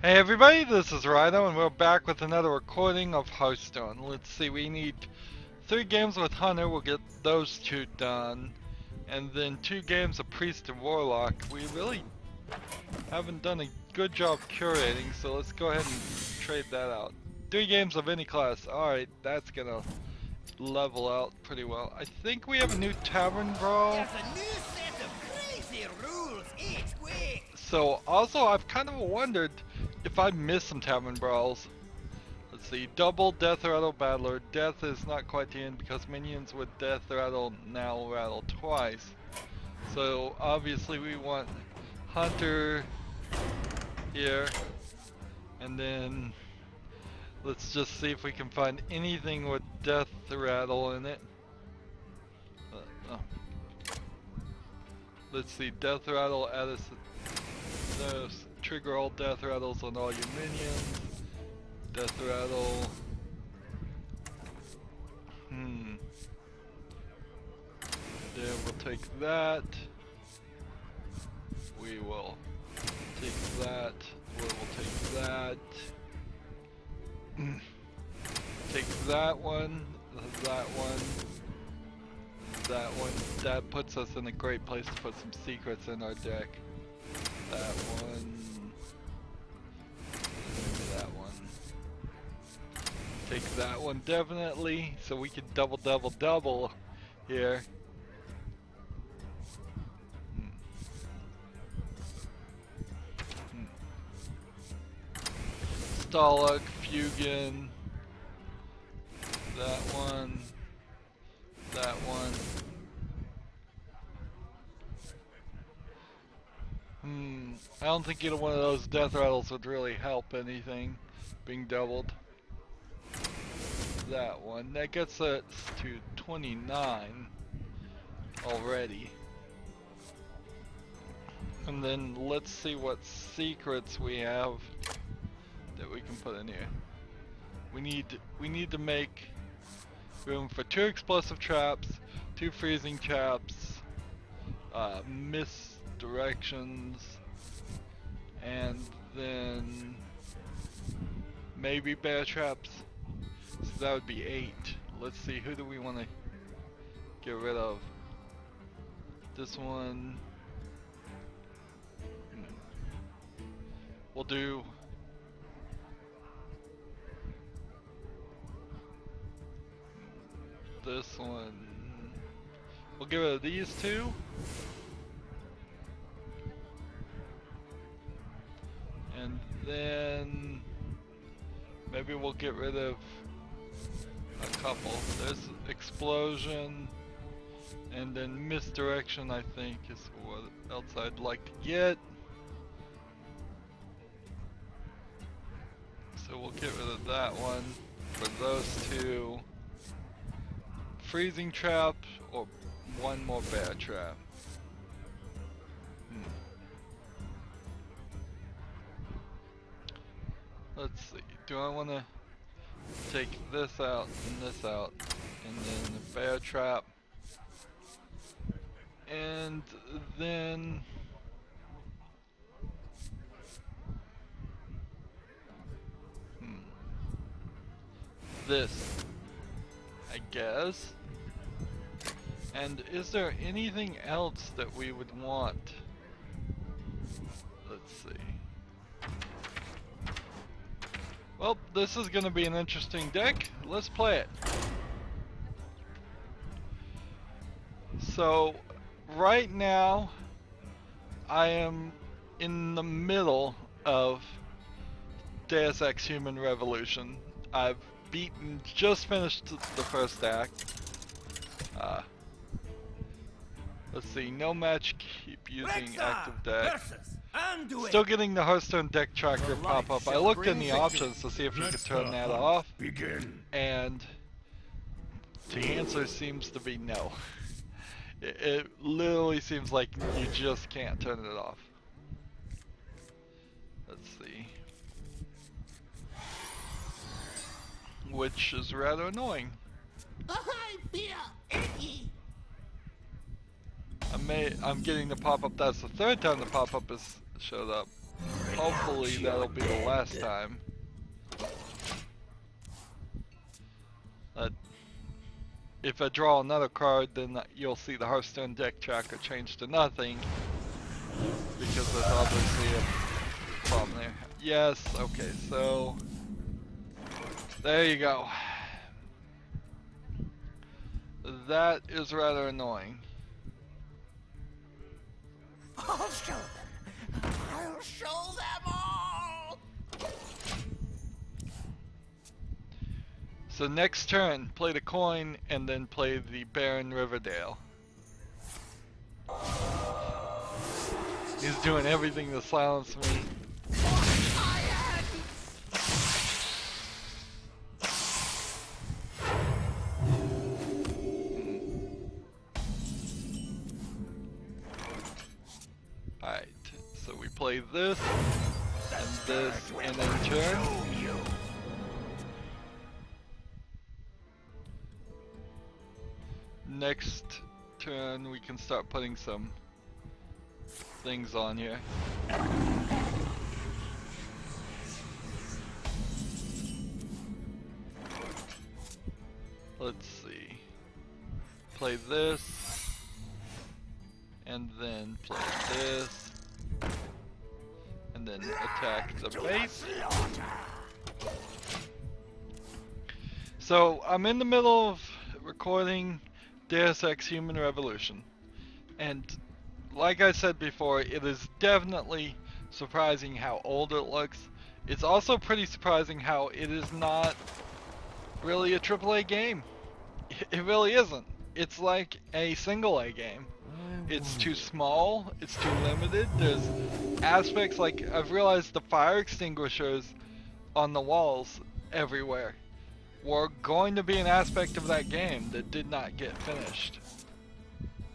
Hey everybody, this is Rydo and we're back with another recording of Hearthstone. Let's see, we need 3 games with Hunter, we'll get those 2 done. And then 2 games of Priest and Warlock. We really haven't done a good job curating, so let's go ahead and trade that out. 3 games of any class, alright, that's gonna level out pretty well. I think we have a new Tavern Brawl. There's a new set of crazy rules each week. So also I've kind of wondered if I missed some Tavern Brawls. Let's see, double Death Rattle Battler. Death is not quite the end because minions with Death Rattle now rattle twice. So obviously we want Hunter here. And then let's just see if we can find anything with Death Rattle in it. Oh. Let's see, Death Rattle add us. Trigger all Death Rattles on all your minions. Death Rattle. Then we'll take that. We will take that. We will take that. Take that one. That one. That one. That puts us in a great place to put some secrets in our deck. That one. Maybe that one. Take that one definitely, so we can double here. Stalak, Fugin. That one. That one. I don't think either one of those Death Rattles would really help anything being doubled. That one. That gets us to 29 already. And then let's see what secrets we have that we can put in here. We need to make room for 2 explosive traps, 2 freezing traps, misdirections, and then maybe bear traps. So that would be 8. Let's see, who do we want to get rid of? This one. We'll do this one. We'll get rid of these 2. And then maybe we'll get rid of a couple. There's explosion, and then misdirection I think is what else I'd like to get. So we'll get rid of that one for those 2. Freezing trap or one more bear trap. Let's see, do I want to take this out and this out, and then the bear trap, and then this, I guess. And is there anything else that we would want? Let's see. Well, this is gonna be an interesting deck. Let's play it. So, right now, I am in the middle of Deus Ex Human Revolution. I've just finished the first act. Let's see, no match, keep using active deck. Still getting the Hearthstone deck tracker pop up. I looked in the options to see if you could turn that off. And the answer seems to be no. It literally seems like you just can't turn it off. Let's see. Which is rather annoying. I feel icky. I'm getting the pop-up. That's the 3rd time the pop-up has showed up. hopefully that'll be the last time. If I draw another card, then you'll see the Hearthstone deck tracker change to nothing, because there's obviously a problem there. Yes, okay, so there you go. That is rather annoying. I'll show them. I'll show them all. So next turn, play the coin and then play the Baron Riverdale. He's doing everything to silence me. Alright, so we play this, and then turn. Next turn we can start putting some things on here. Let's see. Play this, and then play this, and then attack the base. So I'm in the middle of recording Deus Ex Human Revolution, and like I said before, it is definitely surprising how old it looks. It's also pretty surprising how it is not really a AAA game. It really isn't. It's like a single A game. It's too small, it's too limited. There's aspects like, I've realized the fire extinguishers on the walls everywhere were going to be an aspect of that game that did not get finished.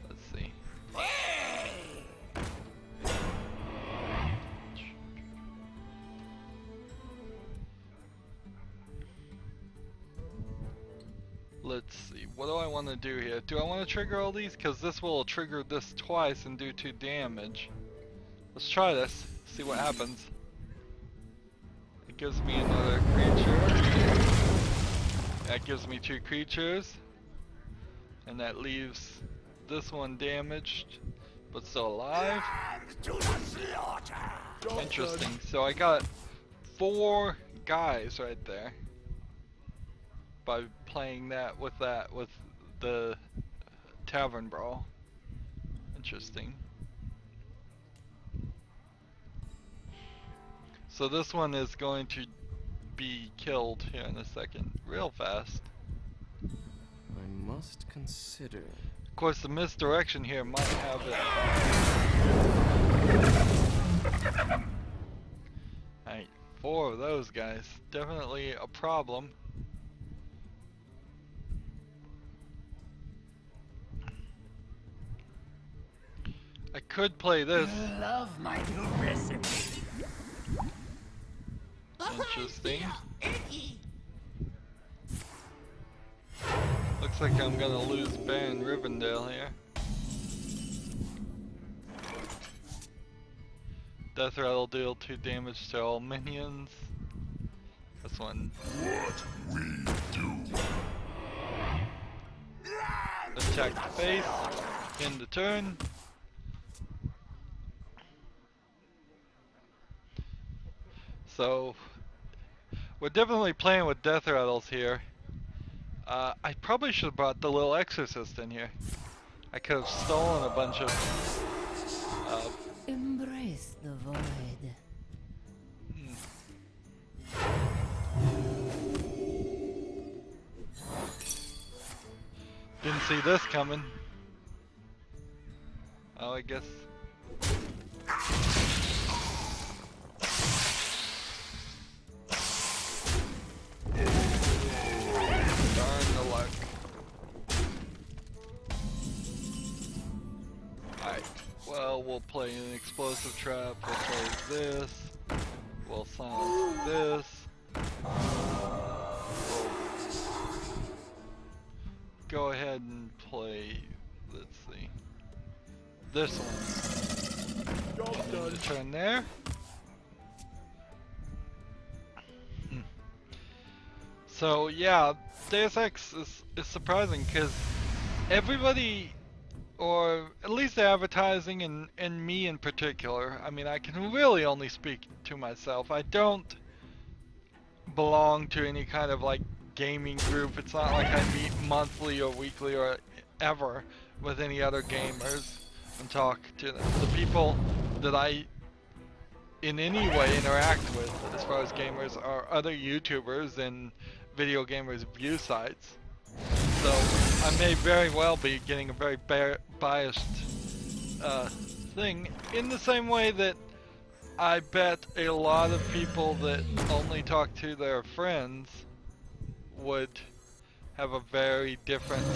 Let's see. Let's see, what do I want to do here? Do I want to trigger all these? Because this will trigger this twice and do 2 damage. Let's try this, see what happens. It gives me another creature. That gives me 2 creatures. And that leaves this one damaged, but still alive. Interesting, so I got 4 guys right there by playing that with the Tavern Brawl. Interesting. So this one is going to be killed here in a second, real fast. I must consider. Of course, the misdirection here might have it. Alright, 4 of those guys. Definitely a problem. I could play this. Love my new recipe. Interesting. Looks like I'm gonna lose Baron Rivendell here. Death Rattle deal 2 damage to all minions. This one. What we do. Attack the face. End the turn. So we're definitely playing with death rattles here. I probably should have brought the little exorcist in here. I could have stolen a bunch of Embrace the void. Didn't see this coming. Oh, I guess. Darn the luck. Alright, well, we'll play an explosive trap, we'll play this, we'll silence this. Go ahead and play, let's see, this one. End the turn there. So yeah, Deus Ex is surprising because everybody, or at least the advertising and me in particular, I mean I can really only speak to myself. I don't belong to any kind of like gaming group. It's not like I meet monthly or weekly or ever with any other gamers and talk to them. The people that I in any way interact with as far as gamers are other YouTubers and video gamers view sites. So I may very well be getting a very biased thing in the same way that I bet a lot of people that only talk to their friends would have a very different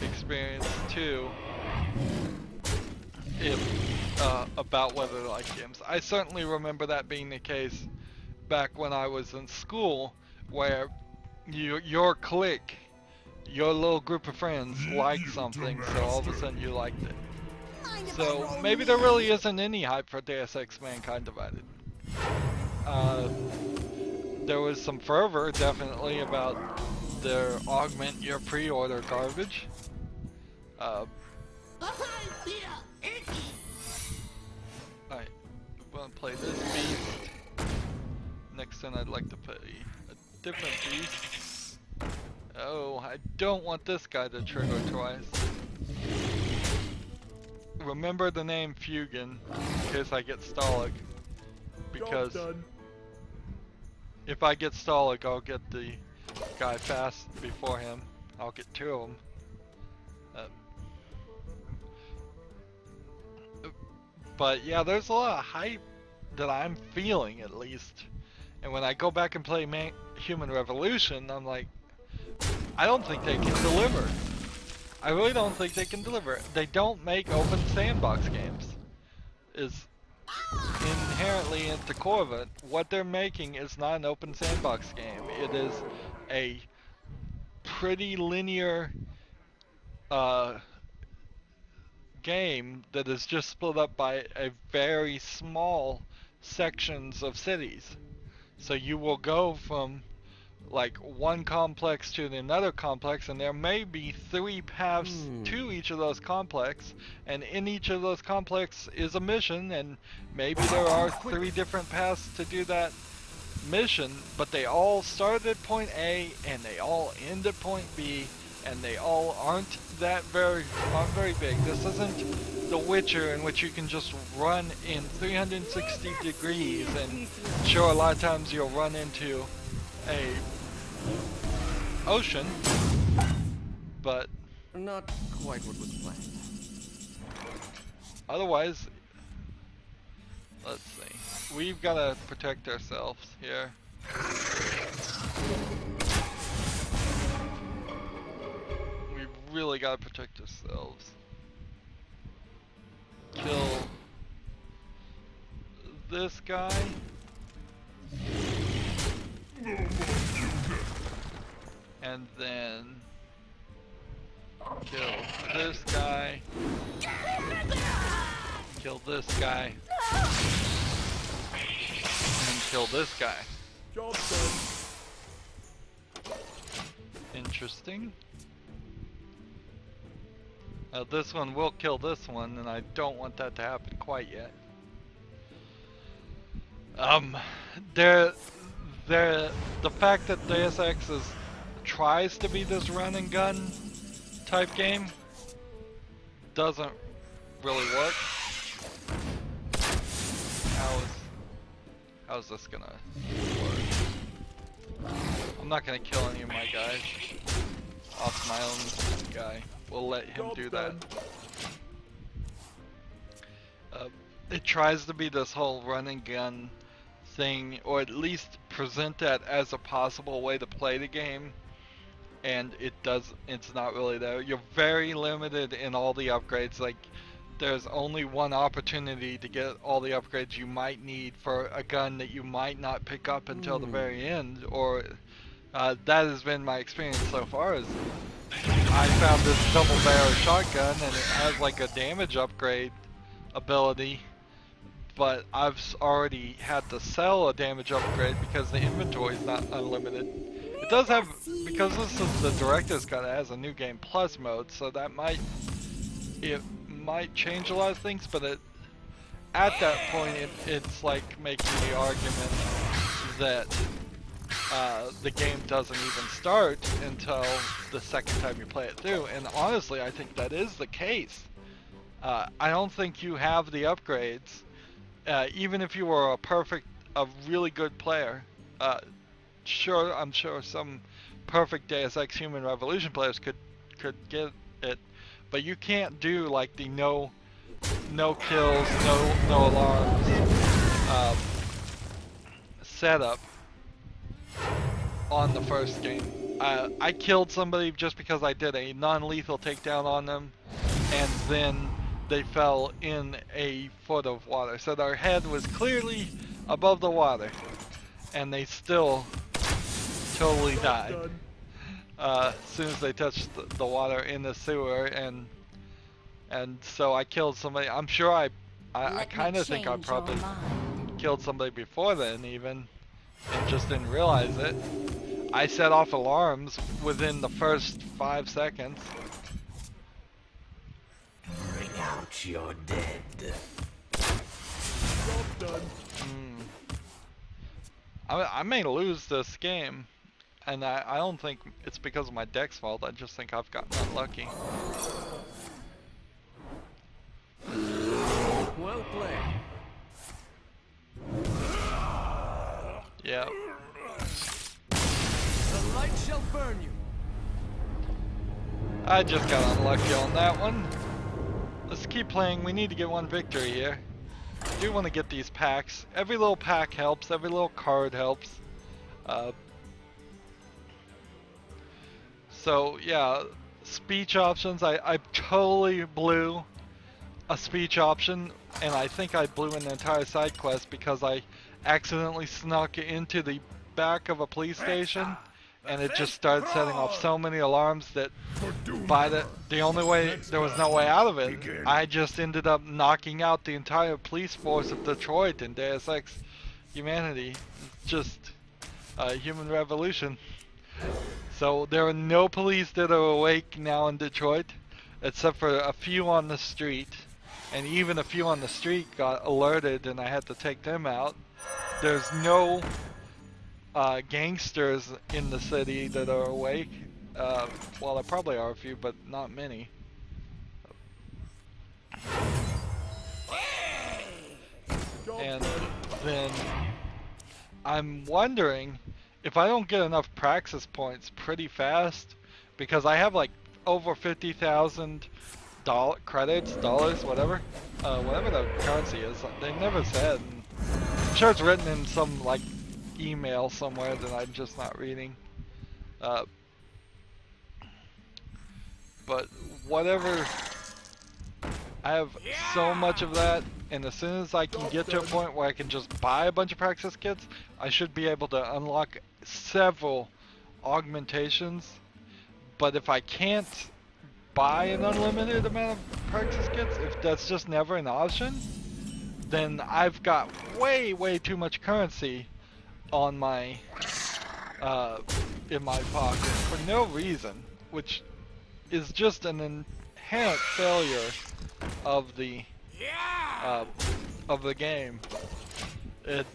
experience too if about whether they like games. I certainly remember that being the case back when I was in school, where your clique, your little group of friends liked something, so all of a sudden you liked it. So maybe there really isn't any hype for Deus Ex Mankind Divided. There was some fervor definitely about their augment your pre-order garbage. Alright, I'm gonna play this beast. Next turn I'd like to play a different beast. Oh, I don't want this guy to trigger twice. Remember the name Fugan in case I get Stalag. Because if I get Stalag, I'll get the guy fast before him. I'll get two of them. But yeah, there's a lot of hype that I'm feeling at least. And when I go back and play Human Revolution, I'm like, I don't think they can deliver. I really don't think they can deliver. They don't make open sandbox games. Is inherently at the core of it. What they're making is not an open sandbox game. It is a pretty linear game that is just split up by a very small sections of cities. So you will go from like one complex to another complex, and there may be 3 paths to each of those complex, and in each of those complex is a mission, and maybe there are 3 different paths to do that mission, but they all start at point A and they all end at point B, and they all aren't very big. This isn't The Witcher in which you can just run in 360 degrees, and sure, a lot of times you'll run into a ocean, but Not quite what was planned. otherwise, let's see. We've got to protect ourselves here. We've really got to protect ourselves. Kill this guy. And then kill this guy. Kill this guy. And kill this guy. Job done. Interesting. Now this one will kill this one, and I don't want that to happen quite yet. The fact that Deus Ex tries to be this run and gun type game doesn't really work. How's this gonna work? I'm not gonna kill any of my guys off my own guy. We'll let him do that. It tries to be this whole run and gun thing, or at least present that as a possible way to play the game, and it's not really there. You're very limited in all the upgrades. Like, there's only one opportunity to get all the upgrades you might need for a gun that you might not pick up until the very end, or that has been my experience so far. Is I found this double barrel shotgun, and it has like a damage upgrade ability, but I've already had to sell a damage upgrade because the inventory is not unlimited, It does have, because this is the director's cut, it has a new game plus mode, so that might change a lot of things, but at that point it's like making the argument that the game doesn't even start until the second time you play it through, and honestly I think that is the case. I don't think you have the upgrades, even if you were a really good player. Sure, I'm sure some perfect Deus Ex Human Revolution players could get it, but you can't do like the no kills, no alarms setup on the first game. I killed somebody just because I did a non-lethal takedown on them, and then they fell in a foot of water. So their head was clearly above the water, and they still totally died as soon as they touched the water in the sewer, and so I killed somebody. I'm sure I kind of think I probably killed somebody before then even, and just didn't realize it. I set off alarms within the first 5 seconds. Bring out your dead. I may lose this game, and I don't think it's because of my deck's fault. I just think I've gotten unlucky. Well played. Yeah. The light shall burn you. I just got unlucky on that one. Let's keep playing. We need to get one victory here. I do want to get these packs. Every little pack helps. Every little card helps. So yeah, speech options. I totally blew a speech option, and I think I blew an entire side quest because I accidentally snuck into the back of a police station, and it just started setting off so many alarms that by the only way, there was no way out of it. I just ended up knocking out the entire police force of Detroit in Deus Ex Humanity. Just human revolution. So there are no police that are awake now in Detroit, except for a few on the street, and even a few on the street got alerted and I had to take them out. There's no gangsters in the city that are awake. Well, there probably are a few, but not many. And then I'm wondering if I don't get enough praxis points pretty fast, because I have like over 50,000 credits, dollars, whatever the currency is. They never said. I'm sure it's written in some like email somewhere that I'm just not reading. But whatever, I have so much of that, and as soon as I can get to a point where I can just buy a bunch of praxis kits, I should be able to unlock several augmentations. But if I can't buy an unlimited amount of praxis kits, if that's just never an option, then I've got way too much currency on my in my pocket for no reason, which is just an inherent failure of the game.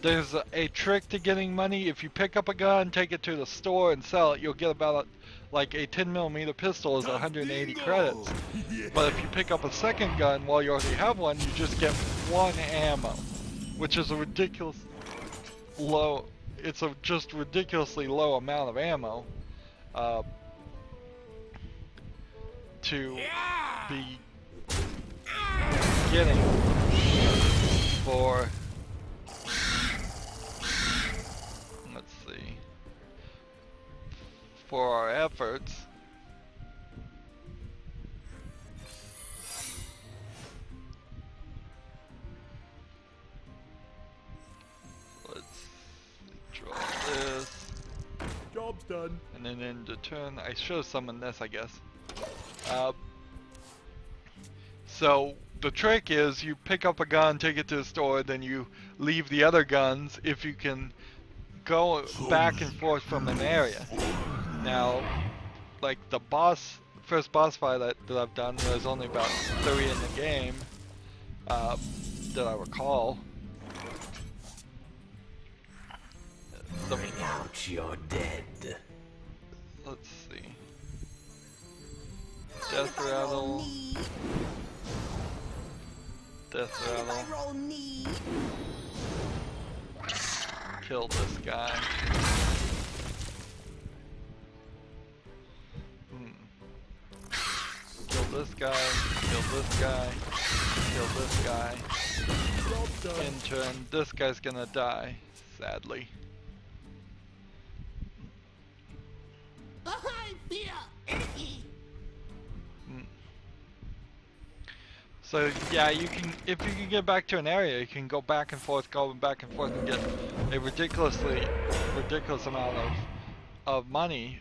There's a trick to getting money. If you pick up a gun, take it to the store and sell it, you'll get about like a 10mm pistol is 180 credits. But if you pick up a second gun while you already have one, you just get 1 ammo, which is a ridiculous low. It's a just ridiculously low amount of ammo to be getting for, let's see, for our efforts. Let's draw this. Job's done. And then in the turn, I should have summoned this, I guess. So the trick is you pick up a gun, take it to the store, then you leave the other guns if you can go back and forth from an area. Now, like the first boss fight that I've done, there's only about 3 in the game, that I recall. Bring out your dead. Let's see. Death rattle. Death rattle. Roll need. Kill this guy. Kill this guy. Kill this guy. Kill this guy. In turn, this guy's gonna die, sadly. I feel icky. So yeah, you can, if you can get back to an area, you can go back and forth, and get a ridiculous amount of money.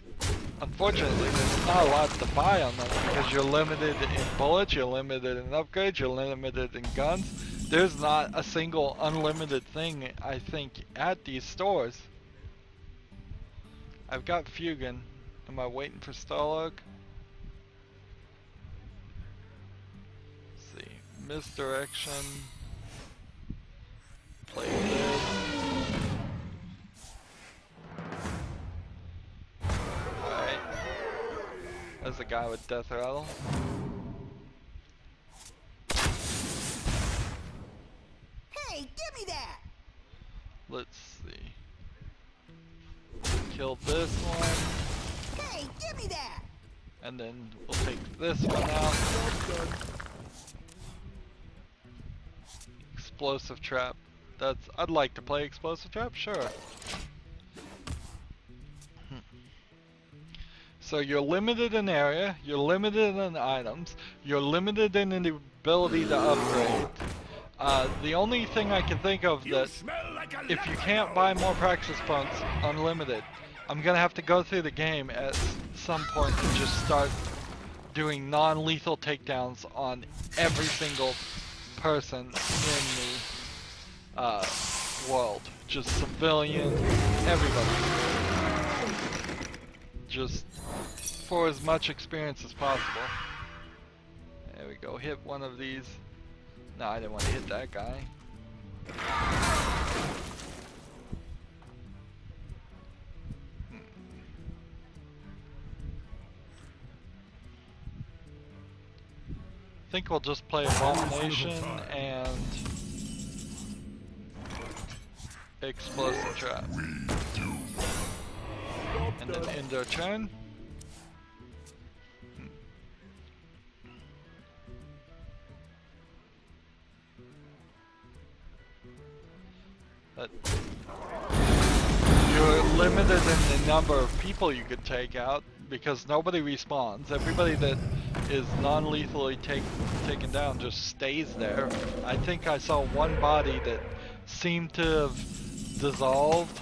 Unfortunately, there's not a lot to buy on them because you're limited in bullets, you're limited in upgrades, you're limited in guns. There's not a single unlimited thing, I think, at these stores. I've got Fugan. Am I waiting for Starlog? Let's see. Misdirection. Play this. Alright. There's a guy with Death Rattle. Hey, give me that. Let's see. Kill this one. Hey, give me that. And then we'll take this one out. Explosive trap. I'd like to play explosive trap, sure. So you're limited in area, you're limited in items, you're limited in the ability to upgrade. The only thing I can think of that, if you can't buy more practice points unlimited, I'm gonna have to go through the game at some point and just start doing non-lethal takedowns on every single person in the world. Just civilians, everybody. Just for as much experience as possible. There we go, hit one of these. No, I didn't want to hit that guy. I think we'll just play Abomination and Explosive Trap. And then end their turn. But you're limited in the number of people you could take out because nobody respawns. Everybody that is non-lethally taken down just stays there. I think I saw one body that seemed to have dissolved,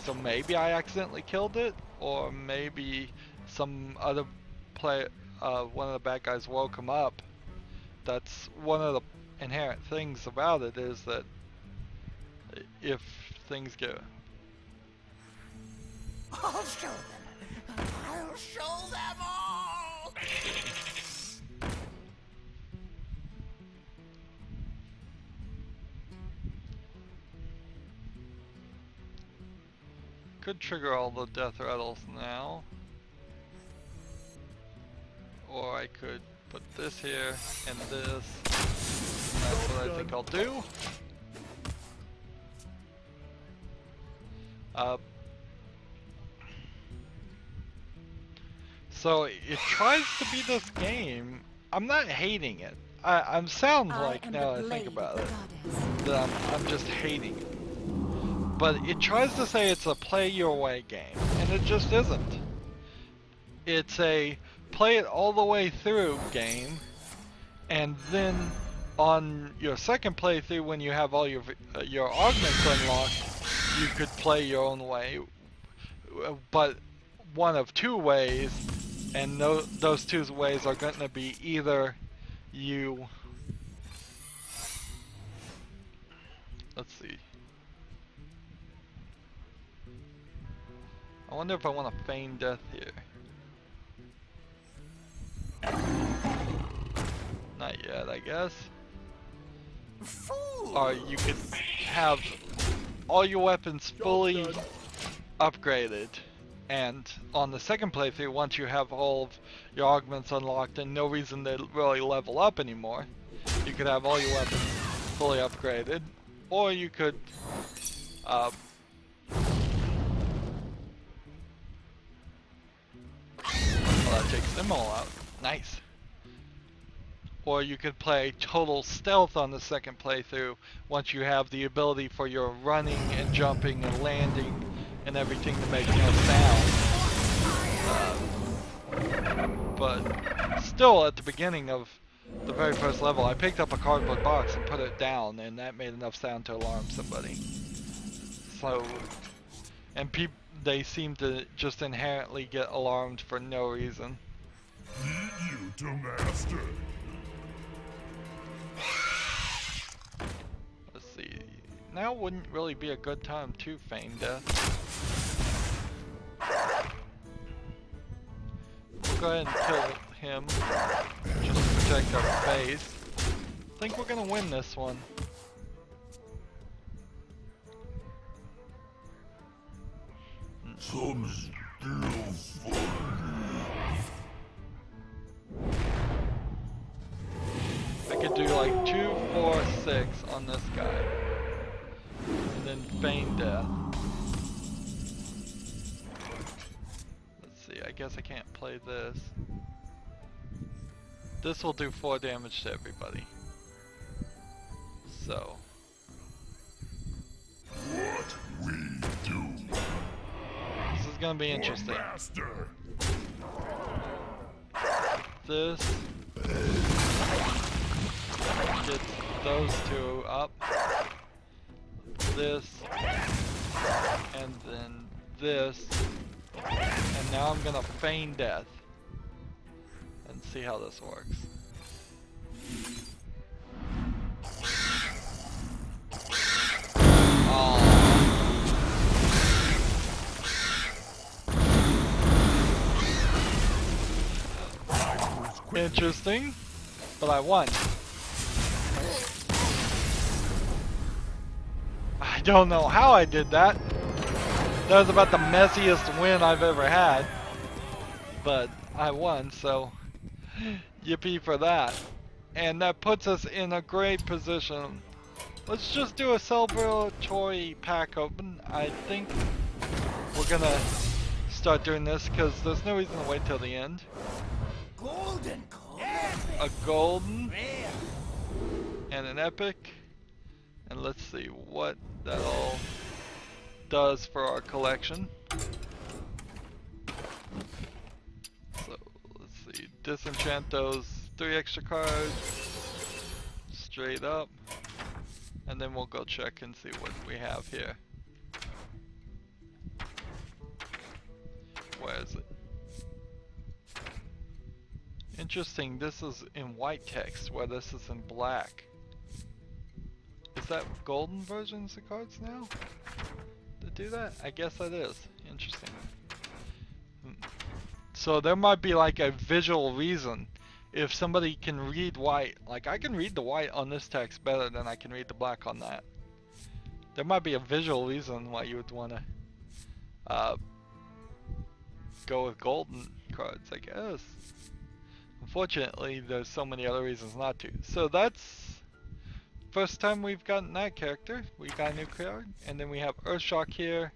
so maybe I accidentally killed it, or maybe some other one of the bad guys woke him up. That's one of the inherent things about it, is that if things get... I'll show them. I'll show them all. Could trigger all the death rattles now. Or I could put this here and this. And that's what I think I'll do. So it tries to be this game. I'm not hating it. I'm sound like, now I think about it, that I'm just hating it. But it tries to say it's a play your way game, and it just isn't. It's a play it all the way through game, and then on your second playthrough, when you have all your augments unlocked, you could play your own way, but one of two ways, and those two ways are going to be either you... Let's see. I wonder if I want to feign death here. Not yet, I guess. Or you could have all your weapons fully upgraded, and on the second playthrough, once you have all of your augments unlocked and no reason to really level up anymore, you could have all your weapons fully upgraded, or you could well, that takes them all out. Nice. Or you could play total stealth on the second playthrough once you have the ability for your running and jumping and landing and everything to make no sound. But still, at the beginning of the very first level, I picked up a cardboard box and put it down, and that made enough sound to alarm somebody. So, and they seem to just inherently get alarmed for no reason. Need you to master. Let's see. Now wouldn't really be a good time to feign death. We'll go ahead and kill him just to protect our base. I think we're gonna win this one. Some still funny. I could do like 2, 4, 6 on this guy. And then feign death. Let's see, I guess I can't play this. This will do 4 damage to everybody. So. What we do. This is gonna be interesting. Master. This gets those two up. This. And then this. And now I'm gonna feign death. And see how this works. Interesting, but I won. I don't know how I did that. That was about the messiest win I've ever had. But I won, so yippee for that. And that puts us in a great position. Let's just do a celebratory pack open. I think we're gonna start doing this because there's no reason to wait till the end. Golden coin. A golden and an epic, and let's see what that all does for our collection. So let's see, disenchant those 3 extra cards straight up, and then we'll go check and see what we have here. Where is it? Interesting, this is in white text, where this is in black. Is that golden versions of cards now? To do that? I guess that is. Interesting. So there might be like a visual reason. If somebody can read white, like I can read the white on this text better than I can read the black on that. There might be a visual reason why you would want to go with golden cards, I guess. Unfortunately, there's so many other reasons not to. So that's first time we've gotten that character. We got a new card, and then we have Earthshock here,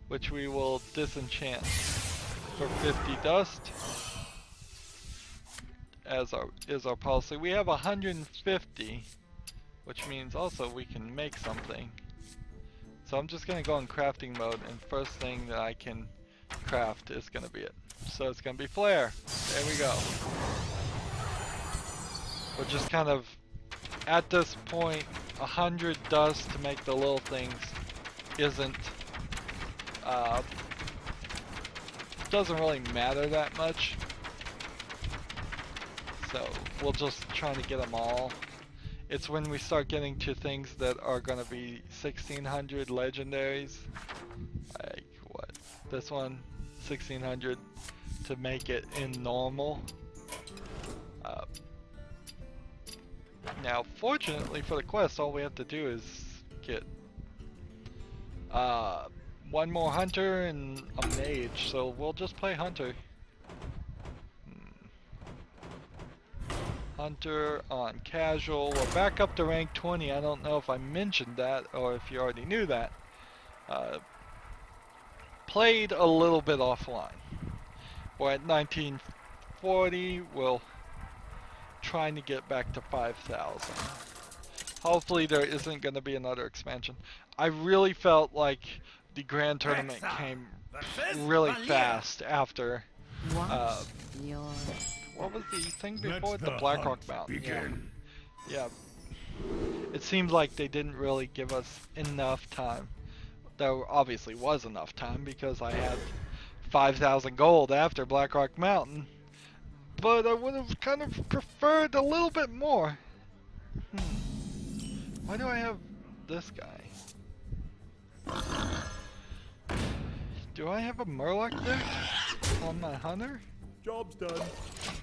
which we will disenchant for 50 dust, as is our policy. We have 150, which means also we can make something. So I'm just gonna go in crafting mode, and first thing that I can craft is gonna be it. So it's gonna be flare. There we go. We're just kind of at this point, 100 dust to make the little things isn't doesn't really matter that much. So we'll just try to get them all. It's when we start getting to things that are gonna be 1600 legendaries, like what, This one, 1600 to make it in normal. Now, fortunately for the quest, all we have to do is get one more hunter and a mage, so we'll just play hunter. Hunter on casual. We're back up to rank 20. I don't know if I mentioned that or if you already knew that. Played a little bit offline. We're at 1940. We'll trying to get back to 5,000. Hopefully there isn't going to be another expansion. I really felt like the grand tournament came really fast after what was the thing before? The Blackrock Mountain. Yeah. It seemed like they didn't really give us enough time. There obviously was enough time because I had 5,000 gold after Blackrock Mountain. But I would have kind of preferred a little bit more. Why do I have this guy? Do I have a Murloc deck on my hunter? Job's done.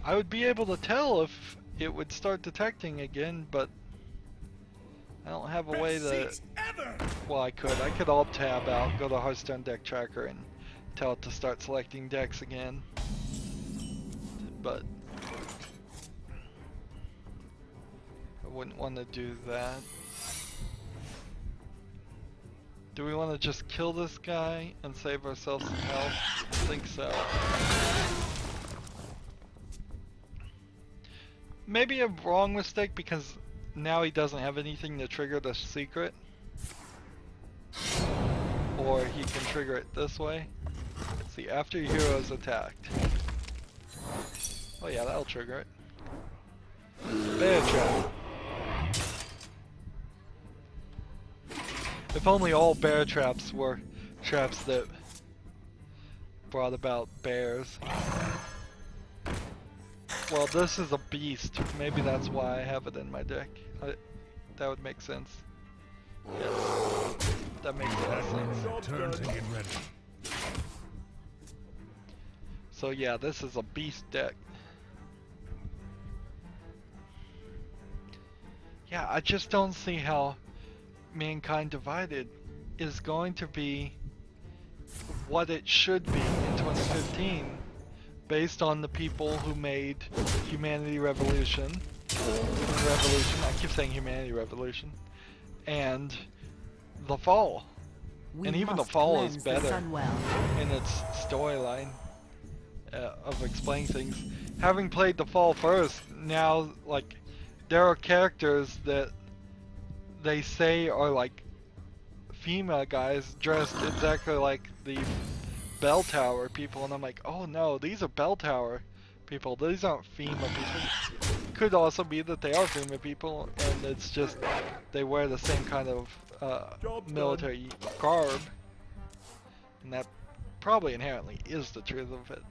I would be able to tell if it would start detecting again, but I don't have a way to... Well, I could alt tab out, go to Hearthstone deck tracker and tell it to start selecting decks again. But I wouldn't want to do that. Do we want to just kill this guy and save ourselves some health? I think so. Maybe a wrong mistake because now he doesn't have anything to trigger the secret. Or he can trigger it this way. Let's see, after your hero is attacked. Oh yeah, that'll trigger it. Bear trap. If only all bear traps were traps that brought about bears. Well, this is a beast. Maybe that's why I have it in my deck. That would make sense. Yes. That makes a lot of sense. Turn to get ready. So yeah, this is a beast deck. Yeah, I just don't see how Mankind Divided is going to be what it should be in 2015 based on the people who made Humanity Revolution, I keep saying Humanity Revolution, and The Fall. And even The Fall is better in its storyline of explaining things. Having played The Fall first, now like there are characters that they say are like female guys dressed exactly like the Bell Tower people, and I'm like, oh no, these are Bell Tower people, these aren't female people. Could also be that they are female people and it's just they wear the same kind of military garb, and that probably inherently is the truth of it.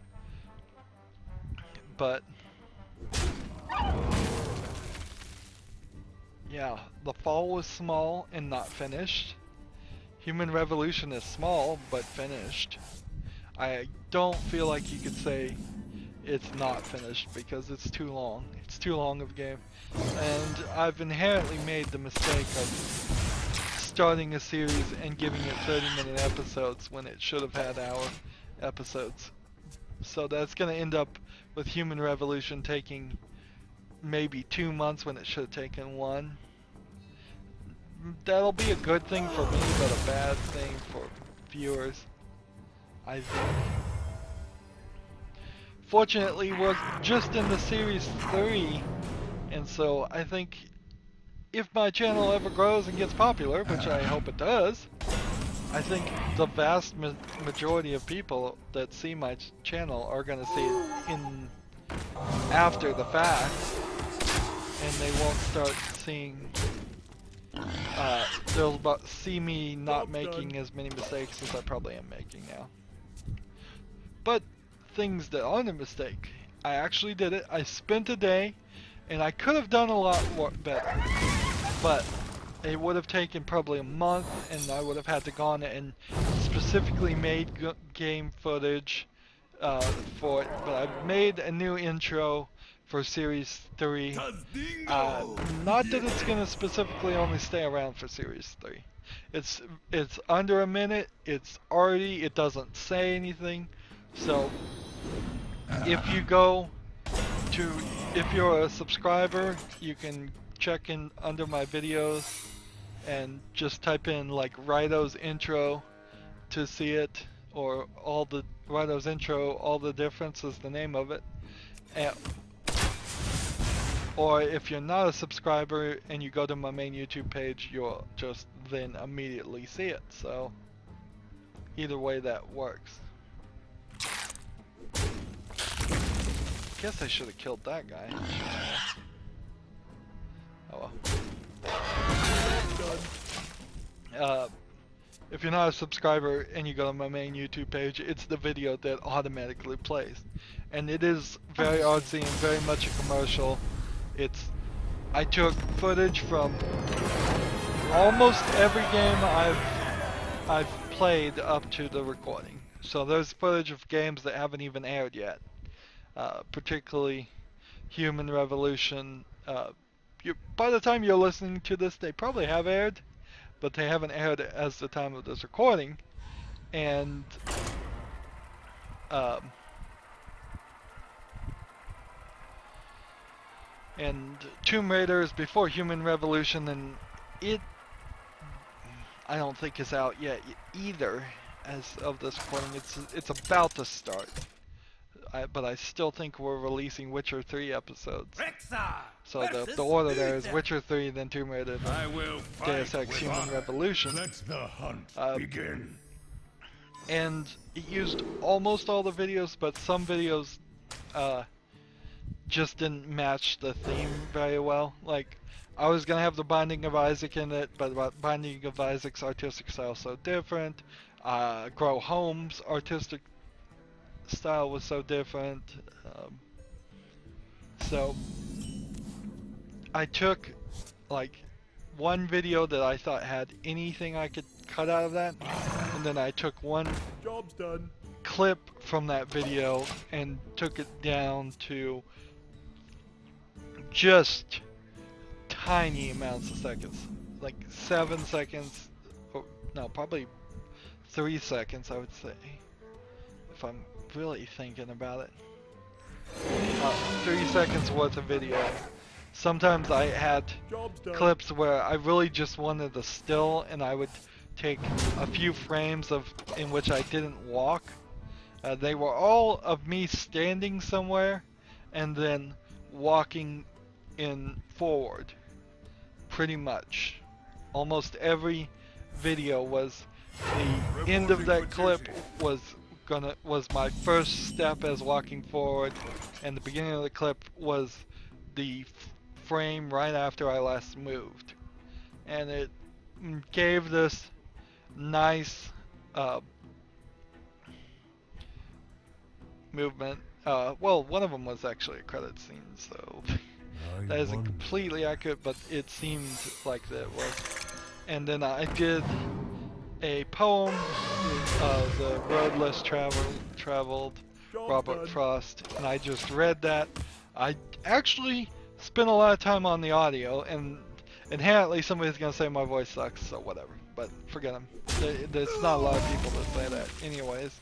But yeah, The Fall was small and not finished. Human Revolution is small but finished. I don't feel like you could say it's not finished because it's too long. It's too long of a game. And I've inherently made the mistake of starting a series and giving it 30-minute episodes when it should have had hour episodes. So that's going to end up with Human Revolution taking maybe 2 months when it should have taken 1. That'll be a good thing for me, but a bad thing for viewers, I think. Fortunately, we're just in the Series 3, and so I think if my channel ever grows and gets popular, which I hope it does, I think the vast majority of people that see my channel are going to see it in after the fact, and they won't start seeing they'll see me not making as many mistakes as I probably am making now. But things that aren't a mistake, I actually did it. I spent a day, and I could have done a lot more better, but it would have taken probably a month, and I would have had to go on and specifically made game footage for it, but I've made a new intro for Series 3. Not that it's gonna specifically only stay around for Series 3. It's under a minute. It doesn't say anything. So if you're a subscriber, you can check in under my videos and just type in like Rydo's intro to see it, or Rydo's intro, all the difference is the name of it. Or if you're not a subscriber and you go to my main YouTube page, you'll just then immediately see it. So either way that works. Guess I should have killed that guy. Oh well. If you're not a subscriber and you go to my main YouTube page, it's the video that automatically plays. And it is very artsy and very much a commercial. I took footage from almost every game I've played up to the recording. So there's footage of games that haven't even aired yet. Particularly Human Revolution. By the time you're listening to this, they probably have aired, but they haven't aired as the time of this recording. And Tomb Raider is before Human Revolution, and I don't think is out yet either as of this recording. It's about to start. But I still think we're releasing Witcher 3 episodes. So the order there is Witcher 3, then Tomb Raider, then Deus Ex Human Revolution. Let the hunt begin. And it used almost all the videos, but some videos just didn't match the theme very well. Like, I was gonna have the Binding of Isaac in it, but Binding of Isaac's artistic style is so different. Grow Home's artistic style was so different. So I took like one video that I thought had anything I could cut out of that, and then I took one Job's done. clip from that video and took it down to just tiny amounts of seconds, like 7 seconds, or no, probably 3 seconds I would say, if I'm really thinking about it. 3 seconds worth of video. Sometimes I had Job's done. clips where I really just wanted a still, and I would take a few frames in which I didn't walk. They were all of me standing somewhere and then walking in forward. Pretty much. Almost every video was the end of that clip was my first step as walking forward, and the beginning of the clip was the frame right after I last moved. And it gave this nice movement. Well, one of them was actually a credit scene, so that isn't completely accurate, but it seemed like that it was. And then I did a poem, The Road Less Traveled, Robert Frost, and I just read that. I actually spent a lot of time on the audio, and inherently somebody's gonna say my voice sucks, so whatever. But forget them. There's not a lot of people that say that, anyways.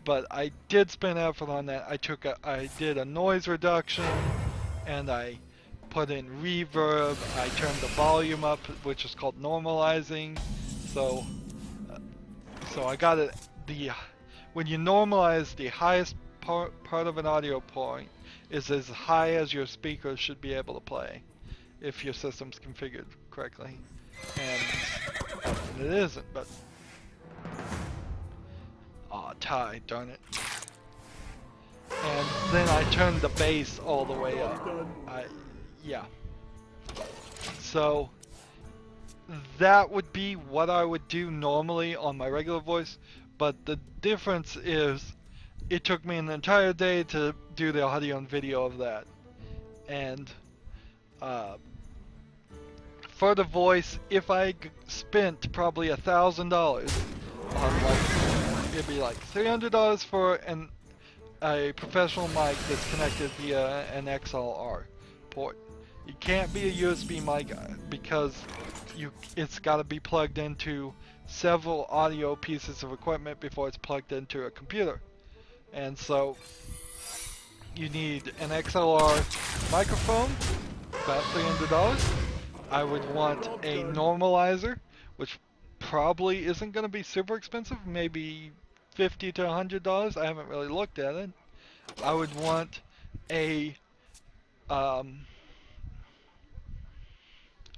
But I did spend effort on that. I did a noise reduction, and I put in reverb. I turned the volume up, which is called normalizing. So I got it. When you normalize, the highest part of an audio point is as high as your speakers should be able to play, if your system's configured correctly. And it isn't, but tie, darn it. And then I turned the bass all the way up. Yeah. So that would be what I would do normally on my regular voice, but the difference is it took me an entire day to do the audio and video of that. And for the voice, if I spent probably $1,000 like, it'd be like $300 for a professional mic that's connected via an XLR port. You can't be a USB mic because it's got to be plugged into several audio pieces of equipment before it's plugged into a computer. And so you need an XLR microphone, about $300. I would want a normalizer, which probably isn't going to be super expensive, maybe $50 to $100. I haven't really looked at it. I would want a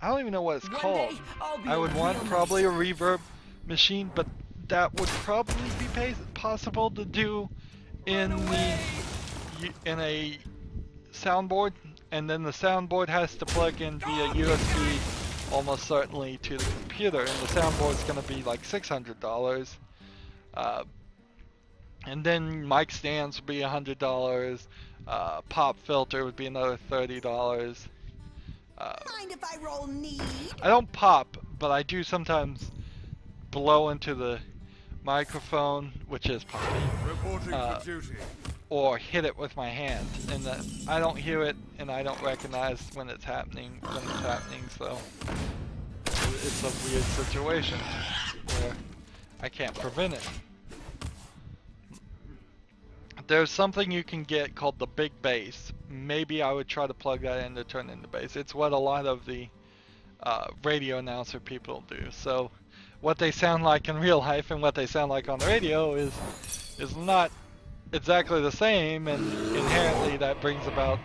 I don't even know what it's called. I would want probably a reverb machine, but that would probably be possible to do in a soundboard, and then the soundboard has to plug in via USB almost certainly to the computer, and the soundboard's going to be like $600. And then mic stands would be $100. Pop filter would be another $30. Mind if I roll need? I don't pop, but I do sometimes blow into the microphone, which is popping, Reporting for duty. or hit it with my hand, and I don't hear it and I don't recognize when it's happening, so it's a weird situation where I can't prevent it. There's something you can get called the big bass. Maybe I would try to plug that in to turn into bass. It's what a lot of the radio announcer people do. So what they sound like in real life and what they sound like on the radio is not exactly the same, and inherently that brings about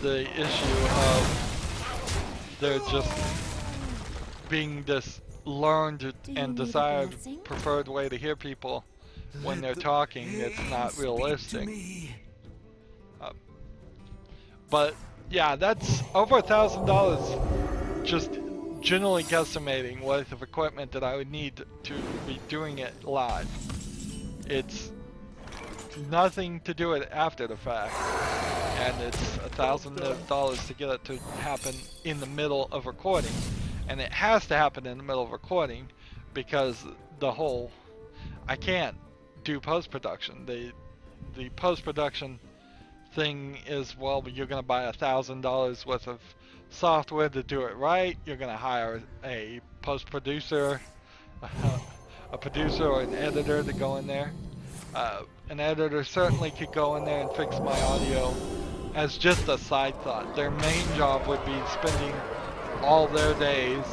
the issue of there just being this learned and desired preferred way to hear people when they're talking. It's not realistic. But yeah, that's over $1,000 just generally guesstimating worth of equipment that I would need to be doing it live. It's nothing to do it after the fact, and it's $1,000 to get it to happen in the middle of recording, and it has to happen in the middle of recording because I can't do post-production. The post-production thing is, well, you're gonna buy $1,000 worth of software to do it right. You're gonna hire a post-producer, a producer or an editor to go in there. An editor certainly could go in there and fix my audio as just a side thought. Their main job would be spending all their days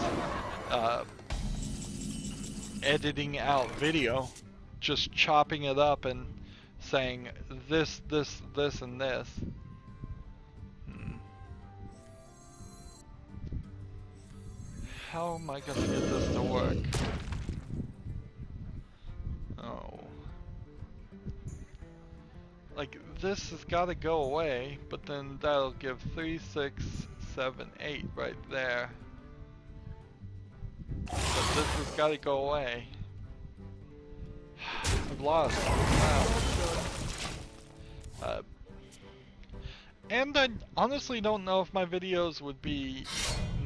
editing out video, just chopping it up and saying this, this, this, and this. How am I gonna get this to work? Oh. Like, this has gotta go away, but then that'll give 3, 6, 7, 8 right there. But this has gotta go away. I've lost. Wow. And I honestly don't know if my videos would be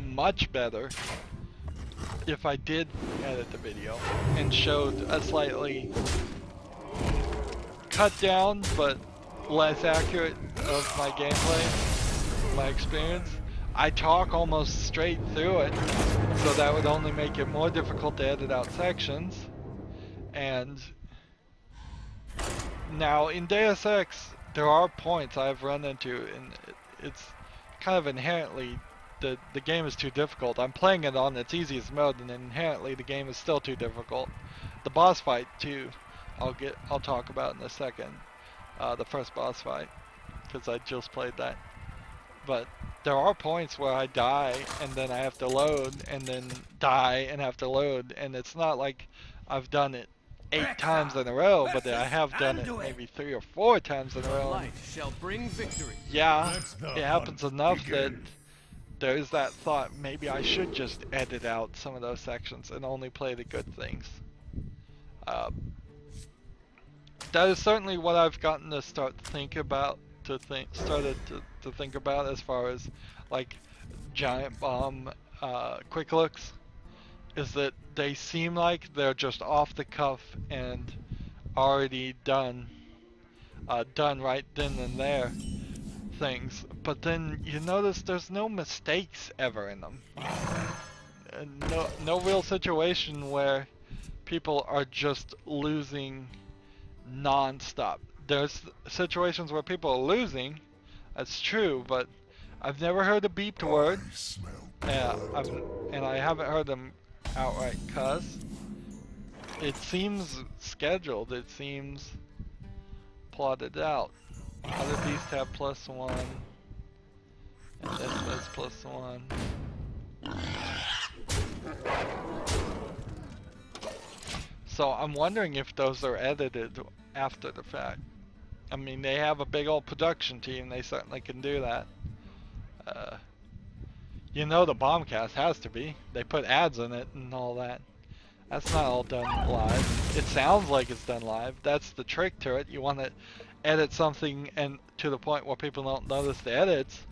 much better if I did edit the video and showed a slightly cut down but less accurate of my gameplay, my experience. I talk almost straight through it, so that would only make it more difficult to edit out sections. And now in Deus Ex, there are points I've run into, and it's kind of inherently the game is too difficult. I'm playing it on its easiest mode, and inherently the game is still too difficult. The boss fight too, I'll talk about in a second. The first boss fight, because I just played that. But there are points where I die and then I have to load, and then die and have to load, and it's not like I've done it 8 times in a row, but I have done it maybe 3 or 4 times in a row. Light shall bring victory. Yeah, it happens enough that there's that thought, maybe I should just edit out some of those sections and only play the good things. That is certainly what I've gotten to start to think about, to think about as far as like giant bomb quick looks is that they seem like they're just off the cuff and already done right then and there things. But then you notice there's no mistakes ever in them. No real situation where people are just losing non-stop. There's situations where people are losing, that's true, but I've never heard a beeped word. And I haven't heard them outright cuss. It seems scheduled, it seems plotted out. Other beasts have +1, and this has +1. So I'm wondering if those are edited after the fact. I mean, they have a big old production team, they certainly can do that. You know the Bombcast has to be. They put ads in it and all that. That's not all done live. It sounds like it's done live. That's the trick to it. You want to edit something and to the point where people don't notice the edits.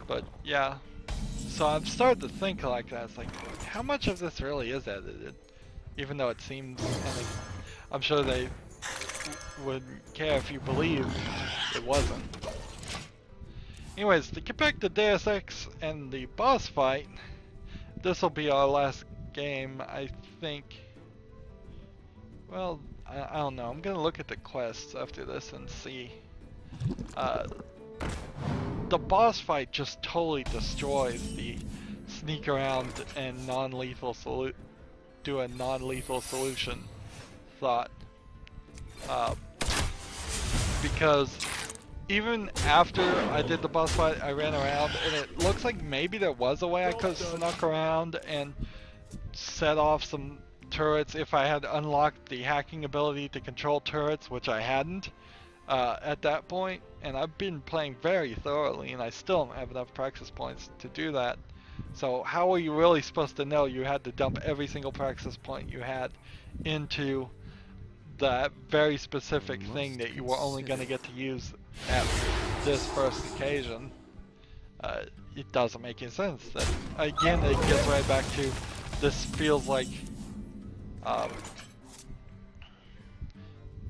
But yeah. So I've started to think like that. It's like, how much of this really is edited? Even though it seems kind of, I'm sure they wouldn't care if you believed it wasn't. Anyways, to get back to Deus Ex and the boss fight, this will be our last game, I think. Well, I don't know. I'm gonna look at the quests after this and see. The boss fight just totally destroys the sneak around and non-lethal do a non-lethal solution thought. Because even after I did the boss fight, I ran around, and it looks like maybe there was a way I could have snuck around and set off some turrets if I had unlocked the hacking ability to control turrets, which I hadn't at that point. And I've been playing very thoroughly, and I still don't have enough practice points to do that. So how are you really supposed to know you had to dump every single practice point you had into that very specific thing that you were only going to get to use at this first occasion? It doesn't make any sense. That, again, it gets right back to, this feels like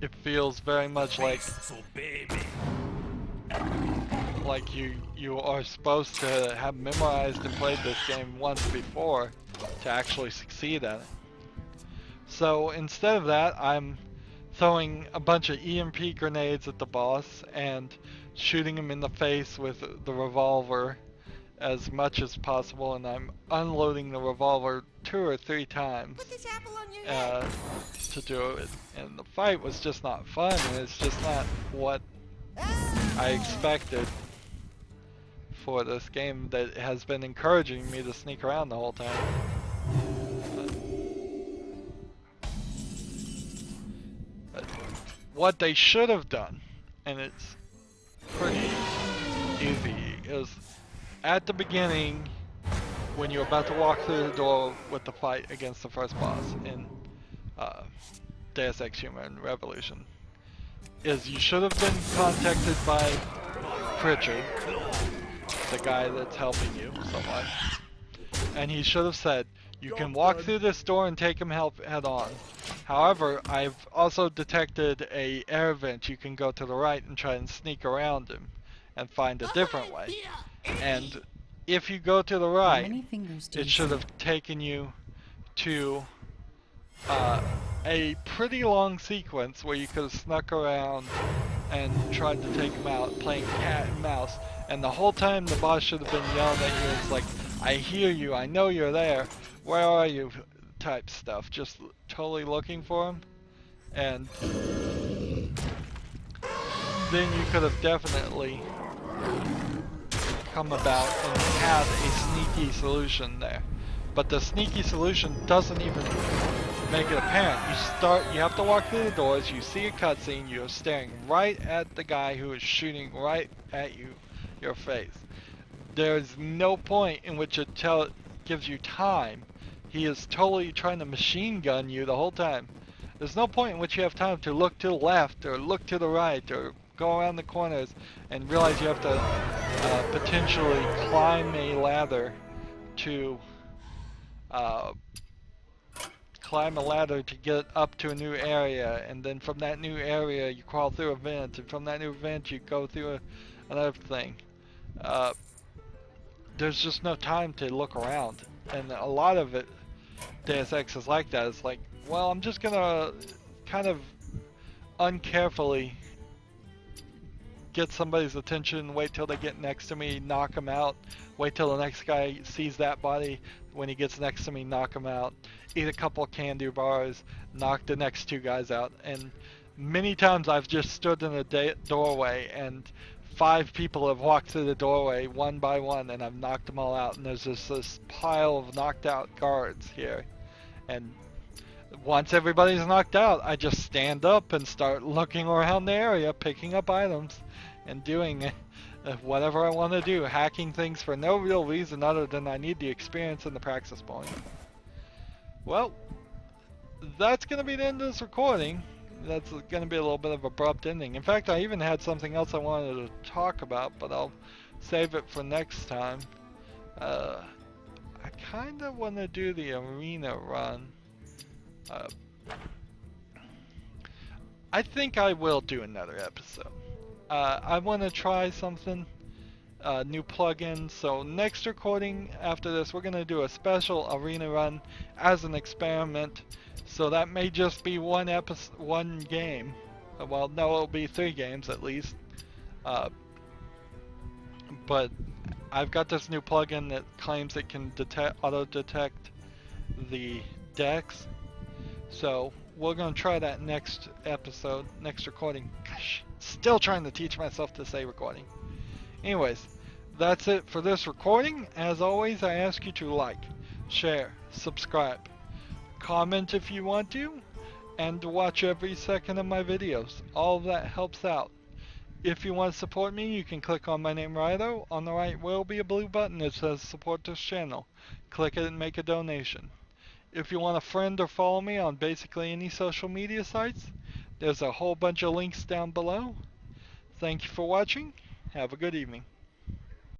it feels very much like you are supposed to have memorized and played this game once before to actually succeed at it. So instead of that, I'm throwing a bunch of EMP grenades at the boss and shooting him in the face with the revolver as much as possible, and I'm unloading the revolver 2 or 3 times to do it. And the fight was just not fun, and it's just not what I expected for this game that has been encouraging me to sneak around the whole time. But what they should have done, and it's pretty easy, is at the beginning, when you're about to walk through the door with the fight against the first boss in Deus Ex Human Revolution, is you should have been contacted by Pritchard, the guy that's helping you so much, and he should have said, you can walk through this door and take him head on. However, I've also detected a air vent. You can go to the right and try and sneak around him and find a different way. And if you go to the right, it should have taken you to a pretty long sequence where you could have snuck around and tried to take him out, playing cat and mouse. And the whole time the boss should have been yelling at you. It's like, I hear you, I know you're there, where are you, type stuff. Just totally looking for him. And then you could have definitely come about and had a sneaky solution there. But the sneaky solution doesn't even make it apparent. You have to walk through the doors, you see a cutscene, you're staring right at the guy who is shooting right at your face. There's no point in which it gives you time. He is totally trying to machine gun you the whole time. There's no point in which you have time to look to the left or look to the right or go around the corners and realize you have to potentially climb a ladder to uh, climb a ladder to get up to a new area, and then from that new area you crawl through a vent, and from that new vent you go through another thing. There's just no time to look around, and a lot of it, Deus Ex is like that. It's like, well, I'm just gonna kind of uncarefully get somebody's attention, wait till they get next to me, knock them out, wait till the next guy sees that body, when he gets next to me, knock him out, eat a couple candy bars, knock the next two guys out. And many times I've just stood in a doorway and 5 people have walked through the doorway one by one, and I've knocked them all out, and there's just this pile of knocked out guards here. And once everybody's knocked out, I just stand up and start looking around the area, picking up items, and doing whatever I want to do, hacking things for no real reason other than I need the experience and the praxis point. Well, that's going to be the end of this recording. That's going to be a little bit of an abrupt ending. In fact, I even had something else I wanted to talk about, but I'll save it for next time. I kind of want to do the arena run. I think I will do another episode. I want to try something, new plugin. So next recording after this, we're going to do a special arena run as an experiment. So that may just be one game. Well, no, it'll be 3 games at least. But I've got this new plugin that claims it can auto-detect the decks. So we're going to try that next episode, next recording. Gosh, still trying to teach myself to say recording. Anyways, that's it for this recording. As always, I ask you to like, share, subscribe, comment if you want to, and watch every second of my videos. All of that helps out. If you want to support me, you can click on my name, Rydo. On the right will be a blue button that says support this channel. Click it and make a donation. If you want to friend or follow me on basically any social media sites, there's a whole bunch of links down below. Thank you for watching. Have a good evening.